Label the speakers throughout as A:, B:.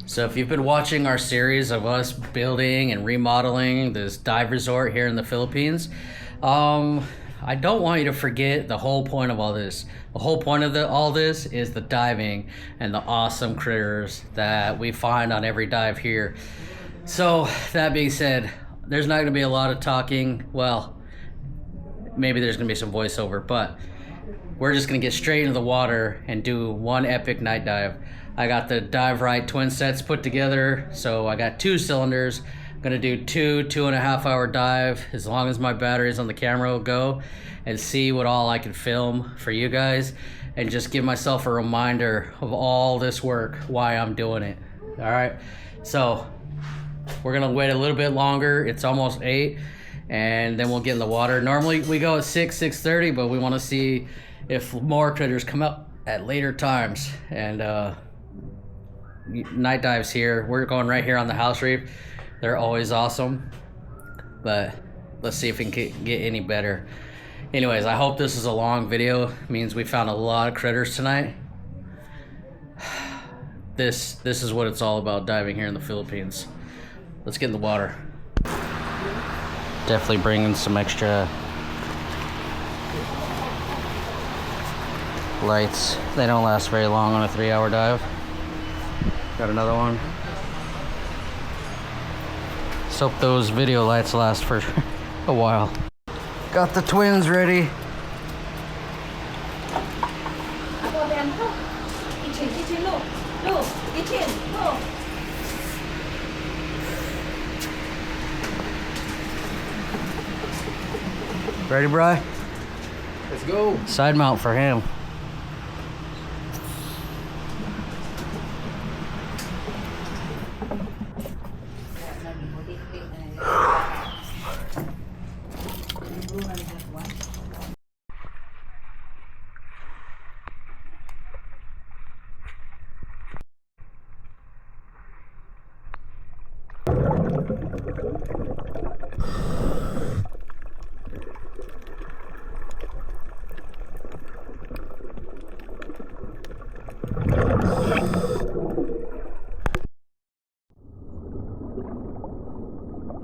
A: So if you've been watching our series of us building and remodeling this dive resort here in the Philippines, I don't want you to forget the whole point of all this. The whole point of all this is the diving and the awesome critters that we find on every dive here. So that being said, there's not going to be a lot of talking. Well, maybe there's going to be some voiceover, but we're just going to get straight into the water and do one epic night dive. I got the Dive Right twin sets put together, so I got 2 cylinders. I'm gonna do 2.5 hour dive as long as my batteries on the camera will go, and see what all I can film for you guys, and just give myself a reminder of all this work, why I'm doing it. All right, so we're gonna wait a little bit longer. It's almost 8, and then we'll get in the water. Normally we go at 6:30, but we want to see if more critters come up at later times. And night dives here, we're going right here on the house reef. They're always awesome, but let's see if we can get any better. Anyways, I hope this is a long video. It means we found a lot of critters tonight. This is what it's all about, diving here in the Philippines. Let's get in the water. Definitely bringing some extra lights. They don't last very long on a 3-hour dive. Got another one. Let's hope those video lights last for a while. Got the twins ready. Ready, Bri?
B: Let's go.
A: Side mount for him.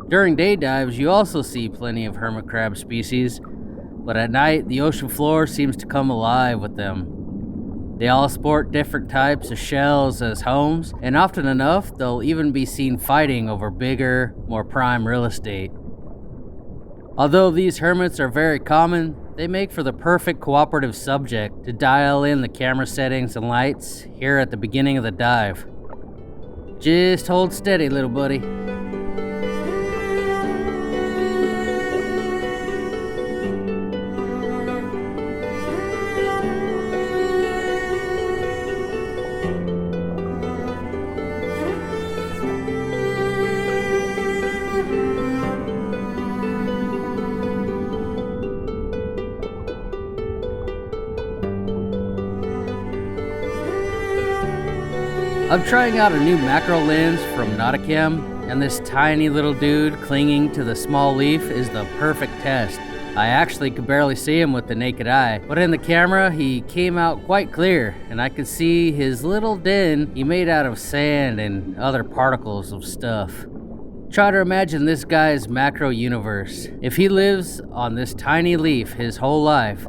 A: During day dives, you also see plenty of hermit crab species, but at night, the ocean floor seems to come alive with them. They all sport different types of shells as homes, and often enough, they'll even be seen fighting over bigger, more prime real estate. Although these hermits are very common, they make for the perfect cooperative subject to dial in the camera settings and lights here at the beginning of the dive. Just hold steady, little buddy. I'm trying out a new macro lens from Nudibranchs, and this tiny little dude clinging to the small leaf is the perfect test. I actually could barely see him with the naked eye, but in the camera he came out quite clear, and I could see his little den he made out of sand and other particles of stuff. Try to imagine this guy's macro universe. If he lives on this tiny leaf his whole life,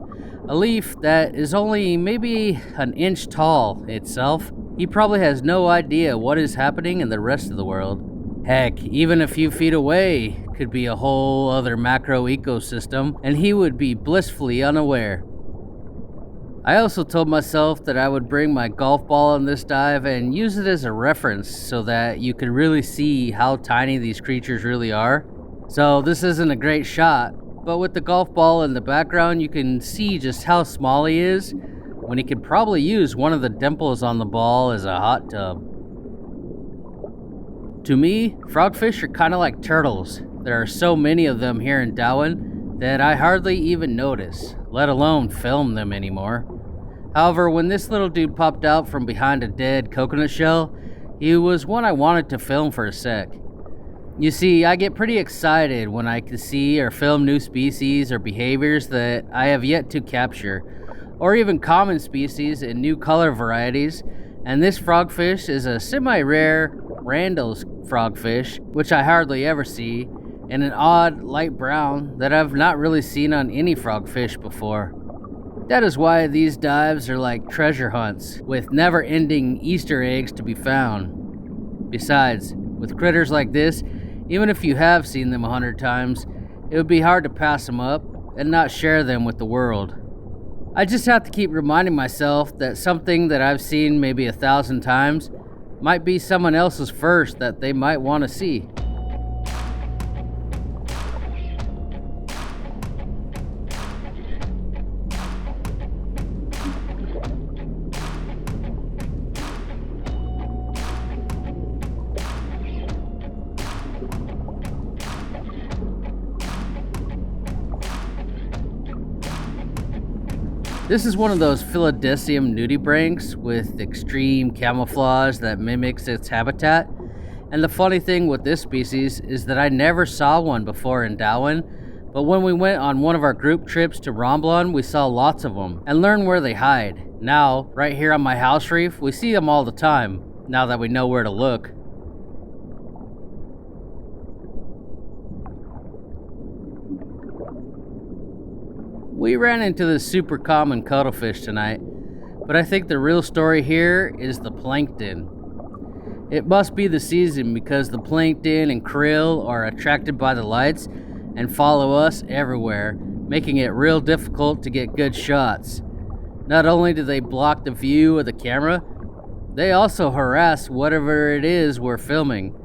A: a leaf that is only maybe an inch tall itself, he probably has no idea what is happening in the rest of the world. Heck, even a few feet away could be a whole other macro ecosystem, and he would be blissfully unaware. I also told myself that I would bring my golf ball on this dive and use it as a reference so that you could really see how tiny these creatures really are. So this isn't a great shot, but with the golf ball in the background you can see just how small he is, when he could probably use one of the dimples on the ball as a hot tub. To me, frogfish are kind of like turtles. There are so many of them here in Dauin that I hardly even notice, let alone film them anymore. However, when this little dude popped out from behind a dead coconut shell, he was one I wanted to film for a sec. You see, I get pretty excited when I can see or film new species or behaviors that I have yet to capture, or even common species in new color varieties, And this frogfish is a semi-rare Randall's frogfish, which I hardly ever see, and an odd light brown that I've not really seen on any frogfish before. That is why these dives are like treasure hunts, with never-ending Easter eggs to be found. Besides, with critters like this, even if you have seen them 100 times, it would be hard to pass them up and not share them with the world. I just have to keep reminding myself that something that I've seen maybe 1,000 times might be someone else's first that they might want to see. This is one of those Philadelphia nudibranchs with extreme camouflage that mimics its habitat. And the funny thing with this species is that I never saw one before in Dauin, but when we went on one of our group trips to Randall, we saw lots of them and learned where they hide. Now, right here on my house reef, we see them all the time, now that we know where to look. We ran into this super common cuttlefish tonight, but I think the real story here is the plankton. It must be the season because the plankton and krill are attracted by the lights and follow us everywhere, making it real difficult to get good shots. Not only do they block the view of the camera, they also harass whatever it is we're filming,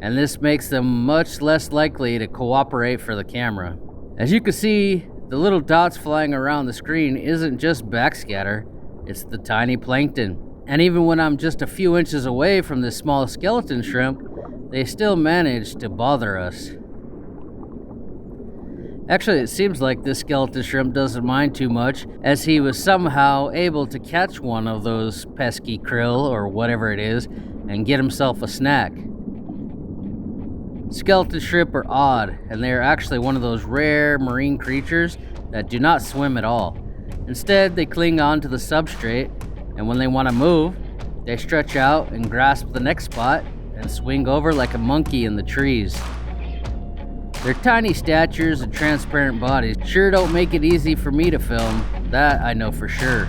A: and this makes them much less likely to cooperate for the camera. As you can see, the little dots flying around the screen isn't just backscatter, it's the tiny plankton. And even when I'm just a few inches away from this small skeleton shrimp, they still manage to bother us. Actually, it seems like this skeleton shrimp doesn't mind too much, as he was somehow able to catch one of those pesky krill or whatever it is and get himself a snack. Skeleton shrimp are odd, and they are actually one of those rare marine creatures that do not swim at all. Instead, they cling on to the substrate, and when they want to move, they stretch out and grasp the next spot and swing over like a monkey in the trees. Their tiny statures and transparent bodies sure don't make it easy for me to film, that I know for sure.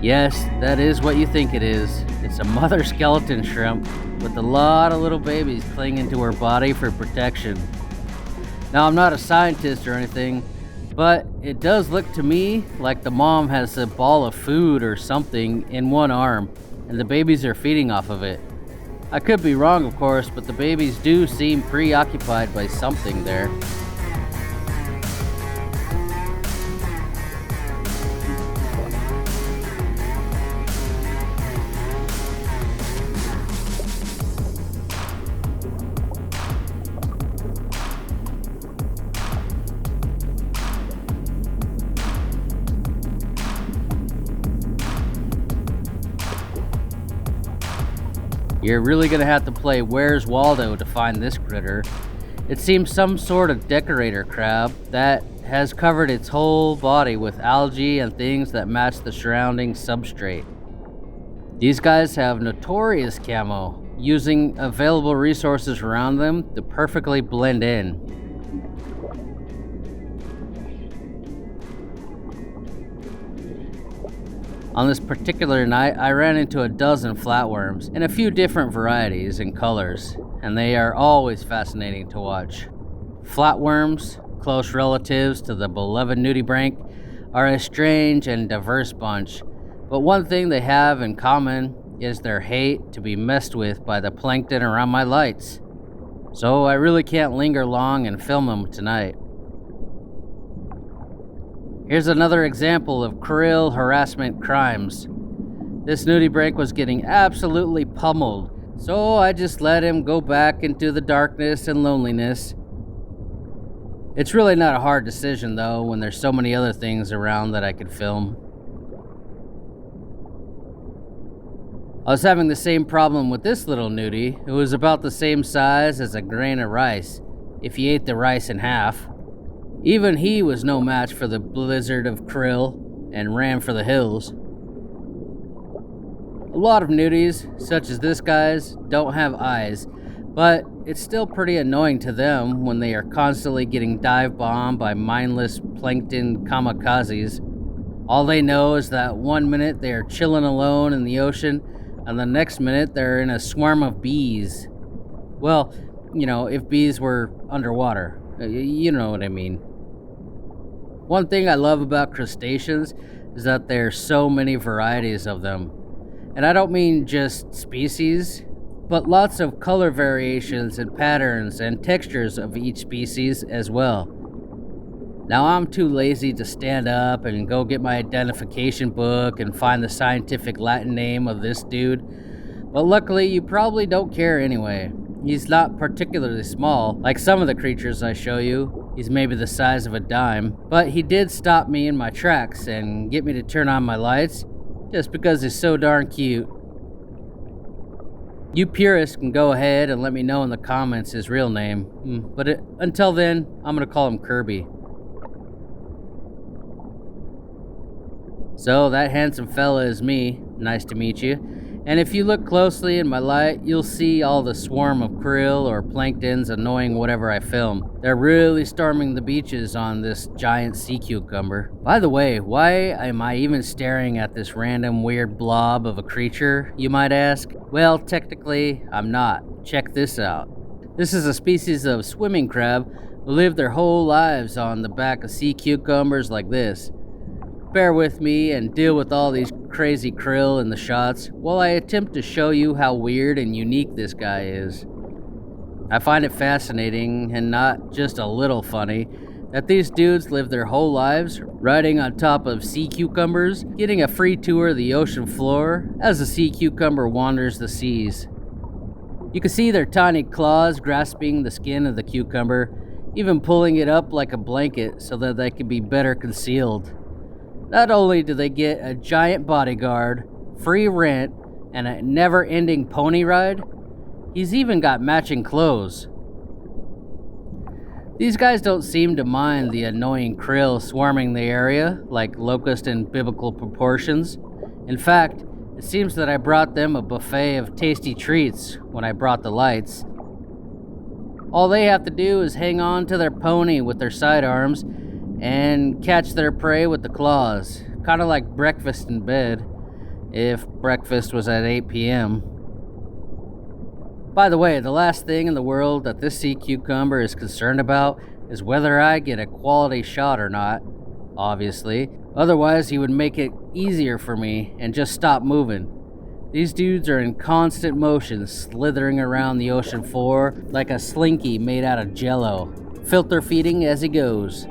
A: Yes, that is what you think it is. It's a mother skeleton shrimp with a lot of little babies clinging to her body for protection. Now, I'm not a scientist or anything, but it does look to me like the mom has a ball of food or something in one arm, and the babies are feeding off of it. I could be wrong, of course, but the babies do seem preoccupied by something there. You're really gonna have to play Where's Waldo to find this critter. It seems some sort of decorator crab that has covered its whole body with algae and things that match the surrounding substrate. These guys have notorious camo, using available resources around them to perfectly blend in. On this particular night, I ran into a dozen flatworms in a few different varieties and colors, and they are always fascinating to watch. Flatworms, close relatives to the beloved nudibranch, are a strange and diverse bunch, but one thing they have in common is their hate to be messed with by the plankton around my lights. So I really can't linger long and film them tonight. Here's another example of krill harassment crimes. This nudibranch was getting absolutely pummeled, so I just let him go back into the darkness and loneliness. It's really not a hard decision though, when there's so many other things around that I could film. I was having the same problem with this little nudie. It was about the same size as a grain of rice, if you ate the rice in half. Even he was no match for the blizzard of krill and ran for the hills. A lot of nudies, such as this guy's, don't have eyes, but it's still pretty annoying to them when they are constantly getting dive bombed by mindless plankton kamikazes. All they know is that one minute they are chilling alone in the ocean, and the next minute they're in a swarm of bees. Well, if bees were underwater. You know what I mean. One thing I love about crustaceans is that there's so many varieties of them. And I don't mean just species, but lots of color variations and patterns and textures of each species as well. Now, I'm too lazy to stand up and go get my identification book and find the scientific Latin name of this dude, but luckily you probably don't care anyway. He's not particularly small, like some of the creatures I show you. He's maybe the size of a dime, but he did stop me in my tracks and get me to turn on my lights, just because he's so darn cute. You purists can go ahead and let me know in the comments his real name, but until then, I'm gonna call him Kirby. So that handsome fella is me. Nice to meet you. And if you look closely in my light, you'll see all the swarm of krill or planktons annoying whatever I film. They're really storming the beaches on this giant sea cucumber. By the way, why am I even staring at this random weird blob of a creature, you might ask? Well, technically, I'm not. Check this out. This is a species of swimming crab who live their whole lives on the back of sea cucumbers like this. Bear with me and deal with all these crazy krill in the shots while I attempt to show you how weird and unique this guy is. I find it fascinating, and not just a little funny, that these dudes live their whole lives riding on top of sea cucumbers, getting a free tour of the ocean floor as the sea cucumber wanders the seas. You can see their tiny claws grasping the skin of the cucumber, even pulling it up like a blanket so that they can be better concealed. Not only do they get a giant bodyguard, free rent, and a never-ending pony ride, he's even got matching clothes. These guys don't seem to mind the annoying krill swarming the area like locusts in biblical proportions. In fact, it seems that I brought them a buffet of tasty treats when I brought the lights. All they have to do is hang on to their pony with their sidearms and catch their prey with the claws, kind of like breakfast in bed, if breakfast was at 8 p.m. By the way, the last thing in the world that this sea cucumber is concerned about is whether I get a quality shot or not, obviously. Otherwise, he would make it easier for me and just stop moving. These dudes are in constant motion, slithering around the ocean floor like a slinky made out of jello, filter feeding as he goes.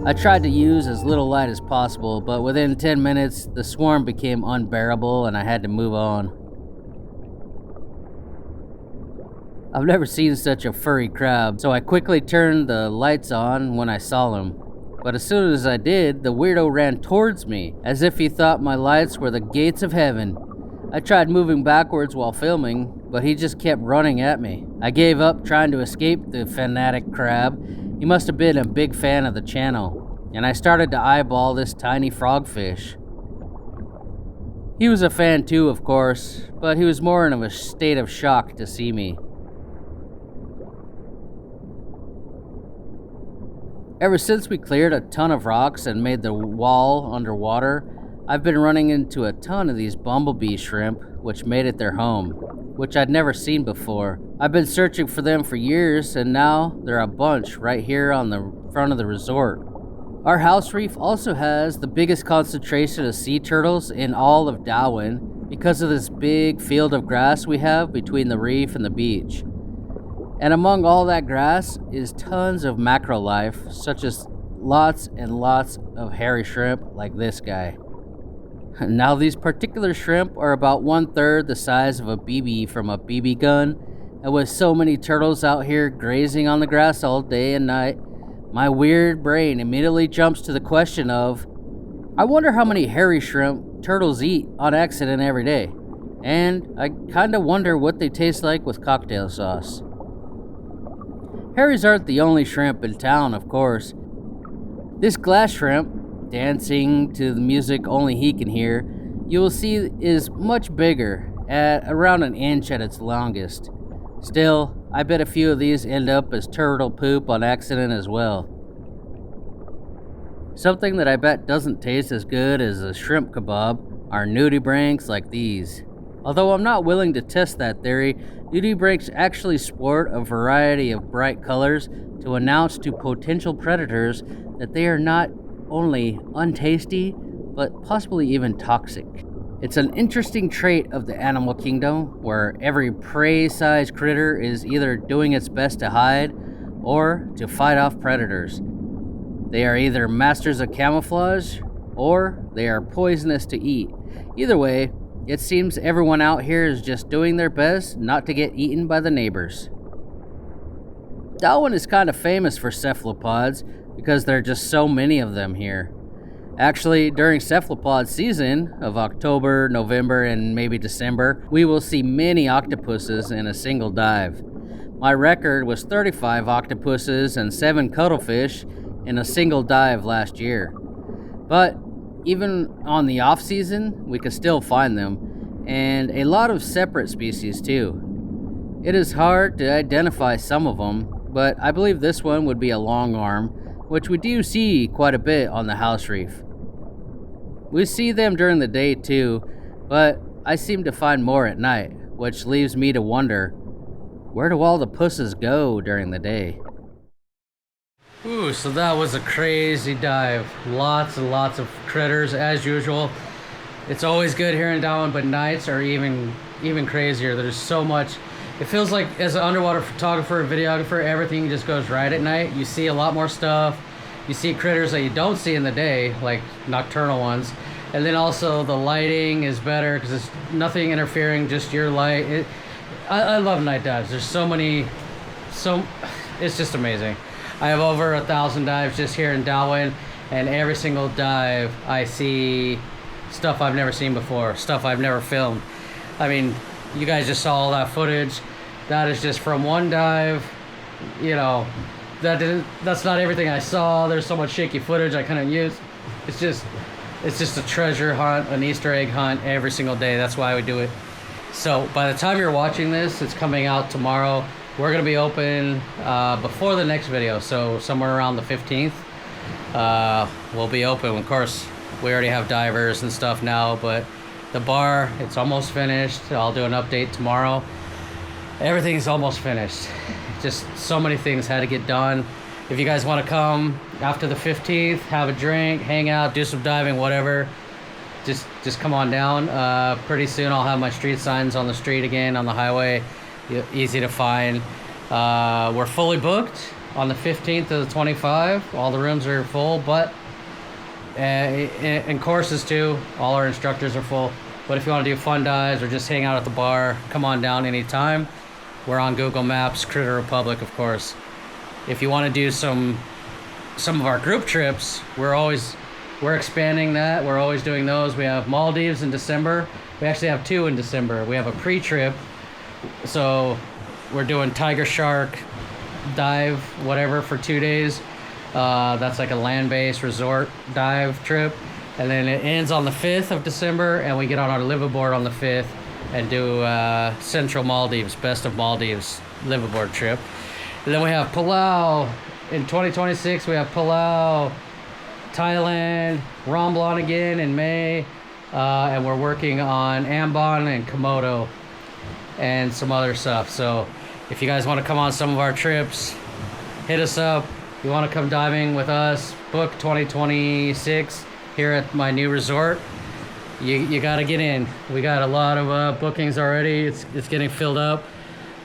A: I tried to use as little light as possible, but within 10 minutes, the swarm became unbearable and I had to move on. I've never seen such a furry crab, so I quickly turned the lights on when I saw him. But as soon as I did, the weirdo ran towards me, as if he thought my lights were the gates of heaven. I tried moving backwards while filming, but he just kept running at me. I gave up trying to escape the fanatic crab. He must have been a big fan of the channel, and I started to eyeball this tiny frogfish. He was a fan too, of course, but he was more in a state of shock to see me. Ever since we cleared a ton of rocks and made the wall underwater, I've been running into a ton of these bumblebee shrimp, which made it their home, which I'd never seen before. I've been searching for them for years, and now there are a bunch right here on the front of the resort. Our house reef also has the biggest concentration of sea turtles in all of Dauin because of this big field of grass we have between the reef and the beach. And among all that grass is tons of macro life, such as lots and lots of hairy shrimp like this guy. Now these particular shrimp are about 1/3 the size of a BB from a BB gun, and with so many turtles out here grazing on the grass all day and night, my weird brain immediately jumps to the question of, I wonder how many hairy shrimp turtles eat on accident every day, and I kinda wonder what they taste like with cocktail sauce. Harrys aren't the only shrimp in town, of course. This glass shrimp, dancing to the music only he can hear, you will see is much bigger, at around an inch at its longest. Still, I bet a few of these end up as turtle poop on accident as well. Something that I bet doesn't taste as good as a shrimp kebab are nudibranchs like these. Although I'm not willing to test that theory, nudibranchs actually sport a variety of bright colors to announce to potential predators that they are not only untasty, but possibly even toxic. It's an interesting trait of the animal kingdom where every prey-sized critter is either doing its best to hide or to fight off predators. They are either masters of camouflage or they are poisonous to eat. Either way, it seems everyone out here is just doing their best not to get eaten by the neighbors. Dauin is kind of famous for cephalopods because there are just so many of them here. Actually, during cephalopod season of October, November, and maybe December, we will see many octopuses in a single dive. My record was 35 octopuses and 7 cuttlefish in a single dive last year. But even on the off season, we could still find them, and a lot of separate species too. It is hard to identify some of them, but I believe this one would be a long arm, which we do see quite a bit on the house reef. We see them during the day too, but I seem to find more at night, which leaves me to wonder, where do all the pusses go during the day? Ooh, so that was a crazy dive. Lots and lots of critters as usual. It's always good here in Dauin, but nights are even crazier. There's so much. It feels like as an underwater photographer, videographer, everything just goes right at night. You see a lot more stuff. You see critters that you don't see in the day, like nocturnal ones. And then also the lighting is better because it's nothing interfering, just your light. I love night dives. There's so many, it's just amazing. I have over 1,000 dives just here in Dauin, and every single dive I see stuff I've never seen before, stuff I've never filmed. I mean, you guys just saw all that footage. That is just from one dive. You know, that's not everything I saw. There's so much shaky footage I couldn't use. It's just a treasure hunt, an Easter egg hunt every single day. That's why we do it. So by the time you're watching this, it's coming out tomorrow. We're gonna be open before the next video, so somewhere around the 15th. We'll be open. Of course, we already have divers and stuff now, but the bar, it's almost finished. I'll do an update tomorrow. Everything's almost finished. Just so many things had to get done. If you guys want to come after the 15th, have a drink, hang out, do some diving, whatever, just come on down. Pretty soon I'll have my street signs on the street again, on the highway. Easy to find. We're fully booked on the 15th to the 25th. All the rooms are full, but and courses too. All our instructors are full. But if you want to do fun dives or just hang out at the bar, come on down anytime. We're on Google Maps, Critter Republic, of course. If you want to do some of our group trips, we're expanding that. We're always doing those. We have Maldives in December. We actually have 2 in December. We have a pre-trip. So we're doing tiger shark dive, whatever, for 2 days. That's like a land-based resort dive trip. And then it ends on the 5th of December, and we get on our liveaboard on the 5th and do Central Maldives, Best of Maldives liveaboard trip. And then we have Palau. In 2026, we have Palau, Thailand, Romblon again in May. And we're working on Ambon and Komodo and some other stuff. So if you guys want to come on some of our trips, hit us up. If you want to come diving with us, book 2026 here at my new resort. You got to get in. We got a lot of bookings already. It's getting filled up.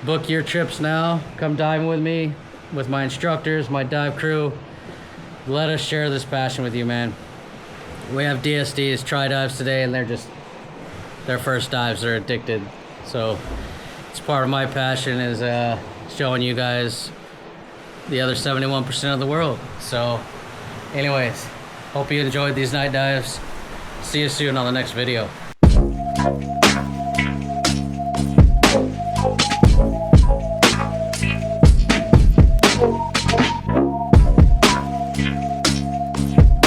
A: Book your trips now. Come diving with me, with my instructors, my dive crew. Let us share this passion with you, man. we have DSDs, try dives today, and they're just their first dives. They're addicted. So it's part of my passion is showing you guys the other 71% of the world. So anyways, hope you enjoyed these night dives. See you soon on the next video.